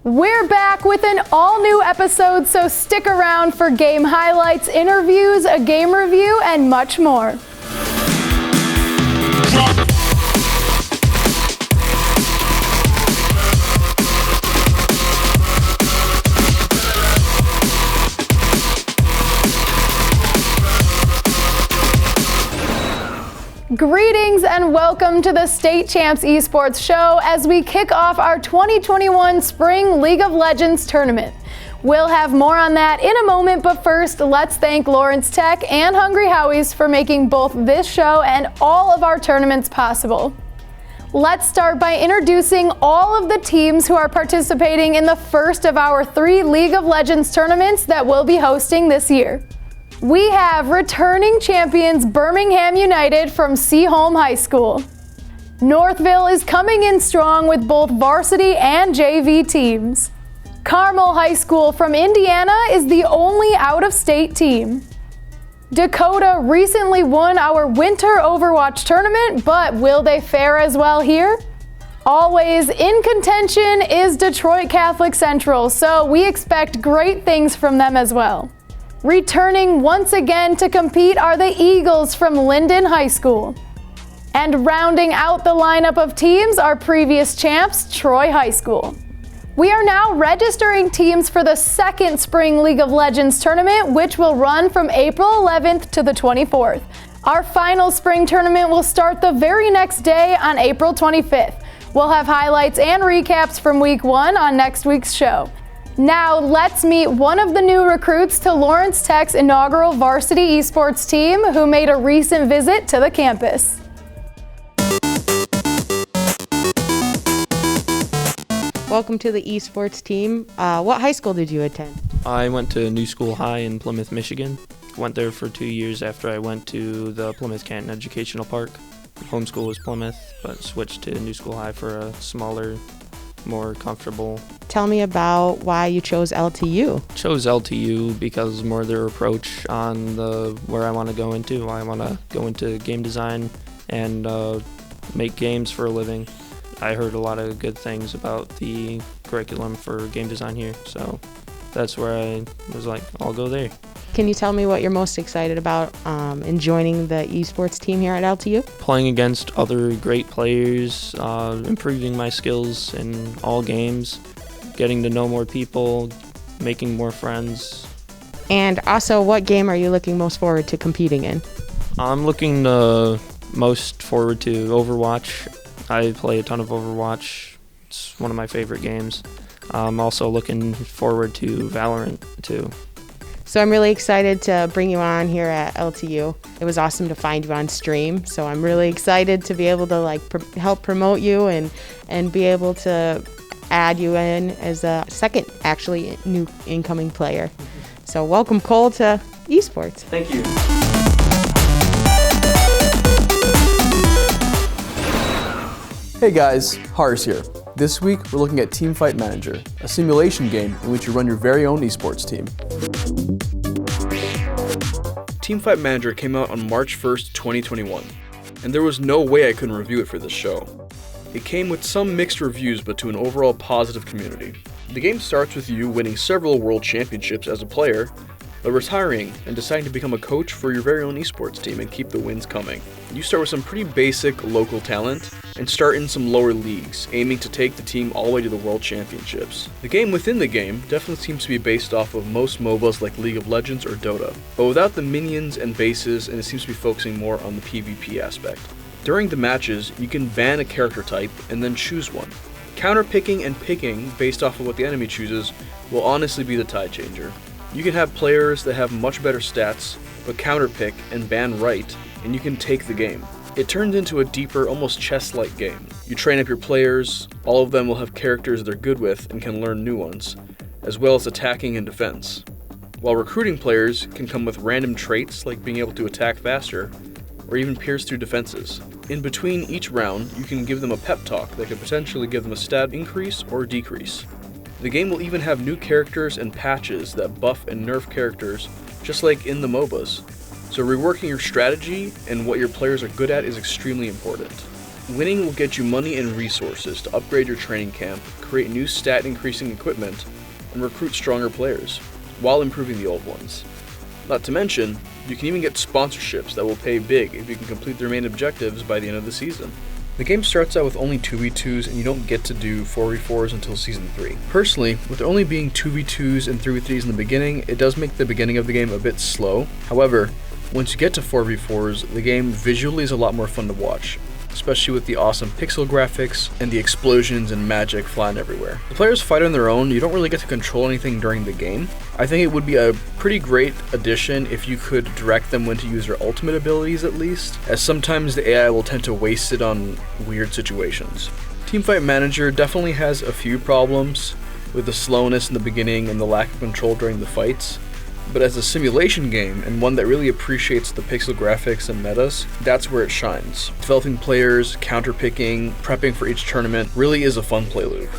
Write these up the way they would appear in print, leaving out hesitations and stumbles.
We're back with an all-new episode, so stick around for game highlights, interviews, a game review, and much more. Greetings and welcome to the State Champs Esports show as we kick off our 2021 Spring League of Legends tournament. We'll have more on that in a moment, but first, let's thank Lawrence Tech and Hungry Howie's for making both this show and all of our tournaments possible. Let's start by introducing all of the teams who are participating in the first of our 3 League of Legends tournaments that we'll be hosting this year. We have returning champions Birmingham United from Seaholm High School. Northville is coming in strong with both varsity and JV teams. Carmel High School from Indiana is the only out-of-state team. Dakota recently won our Winter Overwatch tournament, but will they fare as well here? Always in contention is Detroit Catholic Central, so we expect great things from them as well. Returning once again to compete are the Eagles from Linden High School. And rounding out the lineup of teams are previous champs, Troy High School. We are now registering teams for the second Spring League of Legends tournament, which will run from April 11th to the 24th. Our final spring tournament will start the very next day on April 25th. We'll have highlights and recaps from week 1 on next week's show. Now let's meet one of the new recruits to Lawrence Tech's inaugural varsity esports team who made a recent visit to the campus. Welcome to the esports team. What high school did you attend? I went to New School High in Plymouth, Michigan. Went there for 2 years after I went to the Plymouth Canton Educational Park. Home school was Plymouth, but switched to New School High for a smaller, more comfortable. Tell me about why you chose LTU. Chose LTU because more their approach on where I want to go into. I want to go into game design and make games for a living. I heard a lot of good things about the curriculum for game design here, so that's where I was like, I'll go there. Can you tell me what you're most excited about in joining the esports team here at LTU? Playing against other great players, improving my skills in all games, getting to know more people, making more friends. And also, what game are you looking most forward to competing in? I'm looking most forward to Overwatch. I play a ton of Overwatch. It's one of my favorite games. I'm also looking forward to Valorant too. So I'm really excited to bring you on here at LTU. It was awesome to find you on stream, so I'm really excited to be able to help promote you and be able to add you in as a second, actually, new incoming player. So welcome, Cole, to esports. Thank you. Hey guys, Hars here. This week we're looking at Teamfight Manager, a simulation game in which you run your very own esports team. Teamfight Manager came out on March 1st, 2021, and there was no way I couldn't review it for this show. It came with some mixed reviews but to an overall positive community. The game starts with you winning several world championships as a player, but retiring and deciding to become a coach for your very own esports team and keep the wins coming. You start with some pretty basic local talent and start in some lower leagues, aiming to take the team all the way to the world championships. The game within the game definitely seems to be based off of most MOBAs like League of Legends or Dota, but without the minions and bases, and it seems to be focusing more on the PvP aspect. During the matches, you can ban a character type and then choose one. Counterpicking and picking based off of what the enemy chooses will honestly be the tide changer. You can have players that have much better stats, but counterpick and ban right, and you can take the game. It turns into a deeper, almost chess-like game. You train up your players, all of them will have characters they're good with and can learn new ones, as well as attacking and defense. While recruiting players can come with random traits like being able to attack faster, or even pierce through defenses. In between each round, you can give them a pep talk that could potentially give them a stat increase or decrease. The game will even have new characters and patches that buff and nerf characters, just like in the MOBAs. So reworking your strategy and what your players are good at is extremely important. Winning will get you money and resources to upgrade your training camp, create new stat-increasing equipment, and recruit stronger players, while improving the old ones. Not to mention, you can even get sponsorships that will pay big if you can complete their main objectives by the end of the season. The game starts out with only 2v2s, and you don't get to do 4v4s until Season 3. Personally, with there only being 2v2s and 3v3s in the beginning, it does make the beginning of the game a bit slow. However, once you get to 4v4s, the game visually is a lot more fun to watch, especially with the awesome pixel graphics and the explosions and magic flying everywhere. The players fight on their own, you don't really get to control anything during the game. I think it would be a pretty great addition if you could direct them when to use their ultimate abilities at least, as sometimes the AI will tend to waste it on weird situations. Teamfight Manager definitely has a few problems with the slowness in the beginning and the lack of control during the fights. But as a simulation game, and one that really appreciates the pixel graphics and metas, that's where it shines. Developing players, counterpicking, prepping for each tournament really is a fun play loop.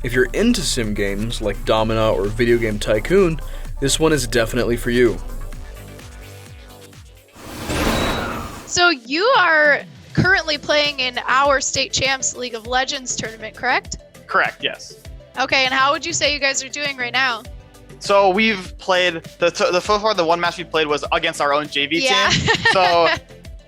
If you're into sim games like Domina or Video Game Tycoon, this one is definitely for you. So you are currently playing in our state champs League of Legends tournament, correct? Correct, yes. Okay, and how would you say you guys are doing right now? So we've played, so far the one match we played was against our own JV team. So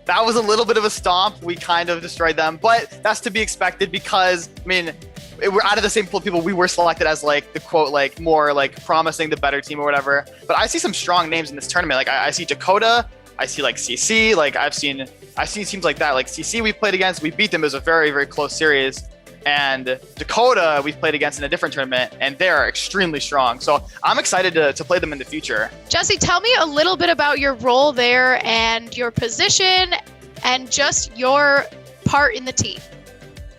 that was a little bit of a stomp. We kind of destroyed them, but that's to be expected because, I mean, we're out of the same pool of people. We were selected as like the quote, like more like promising the better team or whatever. But I see some strong names in this tournament. Like I see Dakota, I see like CC, like I've seen teams like that. Like CC we played against, we beat them. It was a very, very close series. And Dakota, we've played against in a different tournament, and they're extremely strong. So I'm excited to play them in the future. Jesse, tell me a little bit about your role there and your position and just your part in the team.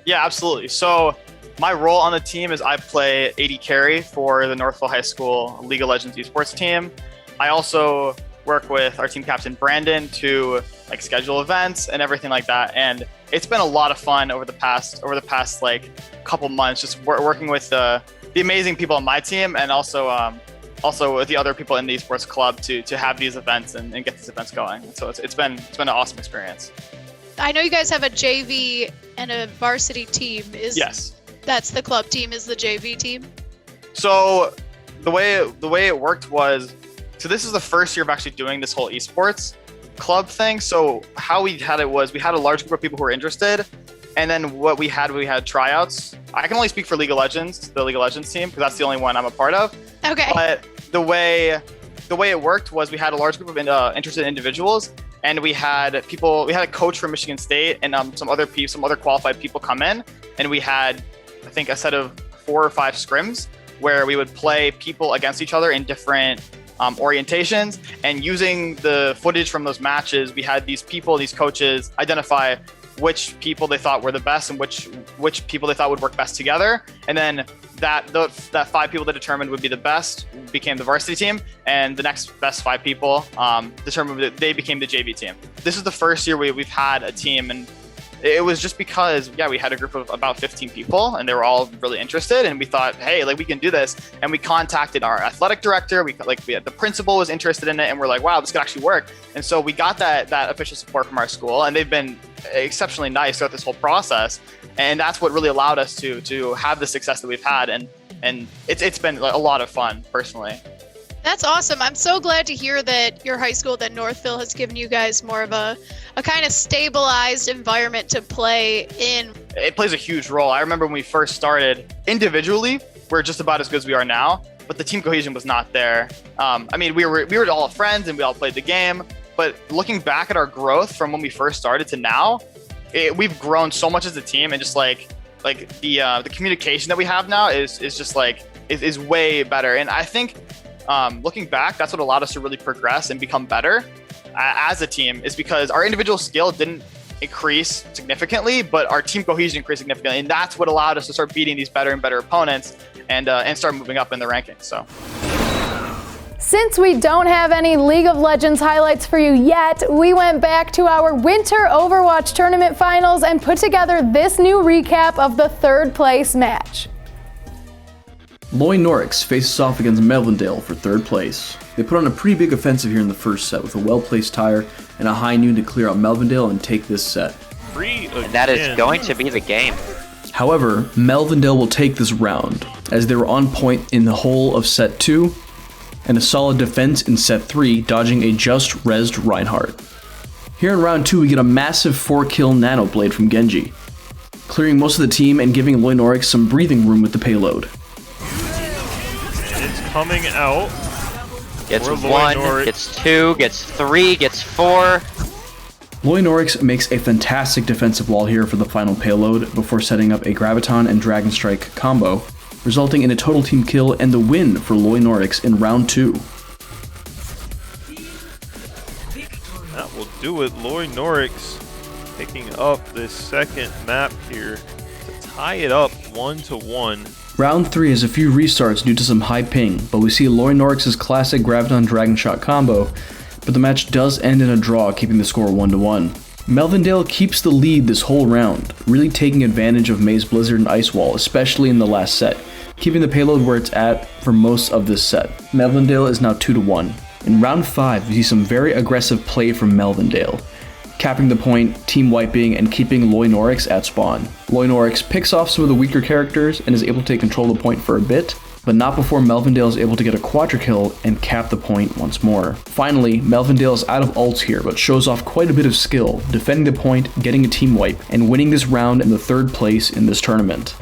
Yeah, absolutely. So my role on the team is I play AD carry for the Northville High School League of Legends Esports team. I also work with our team captain, Brandon, to like schedule events and everything like that. And it's been a lot of fun over the past like couple months, just working with the amazing people on my team and also with the other people in the esports club to have these events and get these events going. So it's been an awesome experience. I know you guys have a JV and a varsity team. Yes. That's the club team is the JV team? So the way it worked was, so this is the first year of actually doing this whole esports club thing. So how we had it was we had a large group of people who were interested, and then what we had tryouts. I can only speak for League of Legends, the League of Legends team, because that's the only one I'm a part of. Okay. But the way it worked was we had a large group of interested individuals, and we had a coach from Michigan State and some other qualified people come in, and we had I think a set of 4 or 5 scrims where we would play people against each other in different orientations, and using the footage from those matches, we had these coaches identify which people they thought were the best and which people they thought would work best together. And then that 5 people that determined would be the best became the varsity team, and the next best 5 people determined that they became the JV team. This is the first year we've had a team, and it was just because, we had a group of about 15 people and they were all really interested, and we thought, hey, like we can do this. And we contacted our athletic director. We had the principal was interested in it, and we're like, wow, this could actually work. And so we got that official support from our school, and they've been exceptionally nice throughout this whole process. And that's what really allowed us to have the success that we've had. And it's been a lot of fun personally. That's awesome. I'm so glad to hear that your high school, that Northville, has given you guys more of a kind of stabilized environment to play in. It plays a huge role. I remember when we first started, individually, we're just about as good as we are now, but the team cohesion was not there. I mean, we were all friends and we all played the game, but looking back at our growth from when we first started to now, we've grown so much as a team, and just like the communication that we have now is just is way better. And I think looking back, that's what allowed us to really progress and become better as a team, is because our individual skill didn't increase significantly, but our team cohesion increased significantly. And that's what allowed us to start beating these better and better opponents and start moving up in the rankings. So. Since we don't have any League of Legends highlights for you yet, we went back to our Winter Overwatch Tournament Finals and put together this new recap of the 3rd place match. Loy Norix faces off against Melvindale for 3rd place. They put on a pretty big offensive here in the first set with a well-placed tire and a high noon to clear out Melvindale and take this set. free again. And that is going to be the game. However, Melvindale will take this round, as they were on point in the whole of set 2, and a solid defense in set 3, dodging a just rezzed Reinhardt. Here in round 2, we get a massive 4-kill Nano Blade from Genji, clearing most of the team and giving Loinorix some breathing room with the payload. It's coming out. Gets 1, gets 2, gets 3, gets 4. Loinorix makes a fantastic defensive wall here for the final payload before setting up a Graviton and Dragon Strike combo, resulting in a total team kill and the win for Loinorix in round 2. That will do it. Loinorix picking up this second map here to tie it up 1-1. Round 3 has a few restarts due to some high ping, but we see Loinorix's classic Graviton Dragon Shot combo, but the match does end in a draw, keeping the score 1-1. Melvindale keeps the lead this whole round, really taking advantage of Maze Blizzard and Ice Wall, especially in the last set, keeping the payload where it's at for most of this set. Melvindale is now 2-1. In round 5, we see some very aggressive play from Melvindale, capping the point, team wiping, and keeping Loinorix at spawn. Loinorix picks off some of the weaker characters and is able to take control of the point for a bit, but not before Melvindale is able to get a quadra kill and cap the point once more. Finally, Melvindale is out of ults here, but shows off quite a bit of skill, defending the point, getting a team wipe, and winning this round in the 3rd place in this tournament.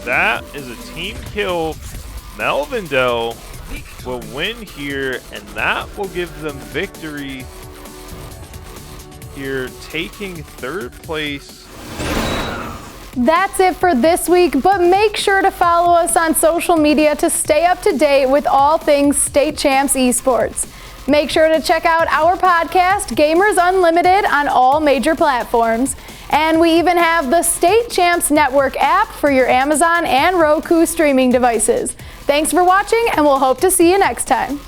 That is a team kill. Melvindale will win here, and that will give them victory here, taking 3rd place. That's it for this week, but make sure to follow us on social media to stay up to date with all things State Champs Esports. Make sure to check out our podcast, Gamers Unlimited, on all major platforms. And we even have the State Champs Network app for your Amazon and Roku streaming devices. Thanks for watching, and we'll hope to see you next time.